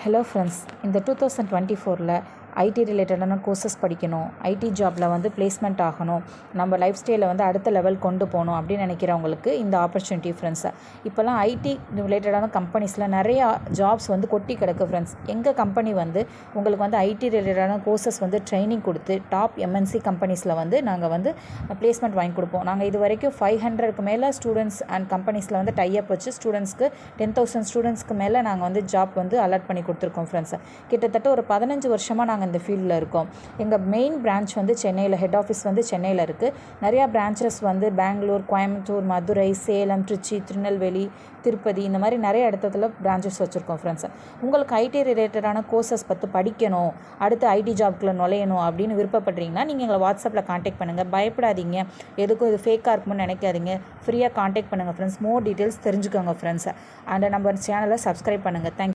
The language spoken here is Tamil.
ஹலோ ஃப்ரெண்ட்ஸ், இந்த 2024ல் ஐடி ரிலேட்டடான கோர்சஸ் படிக்கணும், ஐடி ஜாபில் வந்து பிளேஸ்மெண்ட் ஆகணும், நம்ம லைஃப் ஸ்டைலை வந்து அடுத்த லெவல் கொண்டு போகணும் அப்படின்னு நினைக்கிறவங்களுக்கு இந்த ஆப்பர்ச்சுனிட்டி ஃப்ரெண்ட்ஸ். இப்போல்லாம் ஐடி ரிலேட்டடான கம்பெனிஸில் நிறையா ஜாப்ஸ் வந்து கொட்டி கிடக்கு ஃப்ரெண்ட்ஸ். எங்கள் கம்பெனி வந்து உங்களுக்கு வந்து ஐடி ரிலேட்டடான கோர்சஸ் வந்து ட்ரைனிங் கொடுத்து டாப் எம்என்சி கம்பெனிஸில் வந்து நாங்கள் வந்து பிளேஸ்மெண்ட் வாங்கி கொடுப்போம். நாங்கள் இது வரைக்கும் 500க்கு மேலே ஸ்டூடெண்ட்ஸ் அண்ட் கம்பெனிஸில் வந்து டைப் வச்சு ஸ்டூடெண்ட்ஸ்க்கு 10,000 ஸ்டூடெண்ட்ஸ்க்கு மேலே நாங்கள் வந்து ஜாப் வந்து அலாட் பண்ணி கொடுத்துருக்கோம் ஃப்ரெண்ட்ஸ். கிட்டத்தட்ட ஒரு 15 வருஷமாக நாங்கள் இந்த ஃபீல்டில் இருக்கோம். எங்கள் மெயின் பிரான்ச் வந்து சென்னையில், ஹெட் ஆஃபீஸ் வந்து சென்னையில் இருக்குது. நிறையா பிரான்ச்சஸ் வந்து பெங்களூர், கோயம்புத்தூர், மதுரை, சேலம், திருச்சி, திருநெல்வேலி, திருப்பதி, இந்த மாதிரி நிறைய இடத்துல பிரான்ச்சஸ் வச்சுருக்கோம் ஃப்ரெண்ட்ஸ். உங்களுக்கு ஐடி ரிலேட்டடான கோர்சஸ் பற்றி படிக்கணும், அடுத்து ஐடி ஜாப்குள்ளே நுழையணும் அப்படின்னு விருப்பப்படுறீங்கன்னா நீங்கள் எங்களை வாட்ஸ்அப்பில் காண்டாக்ட் பண்ணுங்கள். பயப்படாதீங்க, எதுக்கும் இது ஃபேக்காக இருக்கும்னு நினைக்காதீங்க. ஃப்ரீயாக காண்டாக்ட் பண்ணுங்கள் ஃப்ரெண்ட்ஸ். மோர் டீட்டெயில்ஸ் தெரிஞ்சுக்கோங்க ஃப்ரெண்ட்ஸ். அண்ட் நம்ம சேனலை சப்ஸ்கிரைப் பண்ணுங்கள். தேங்க்யூ.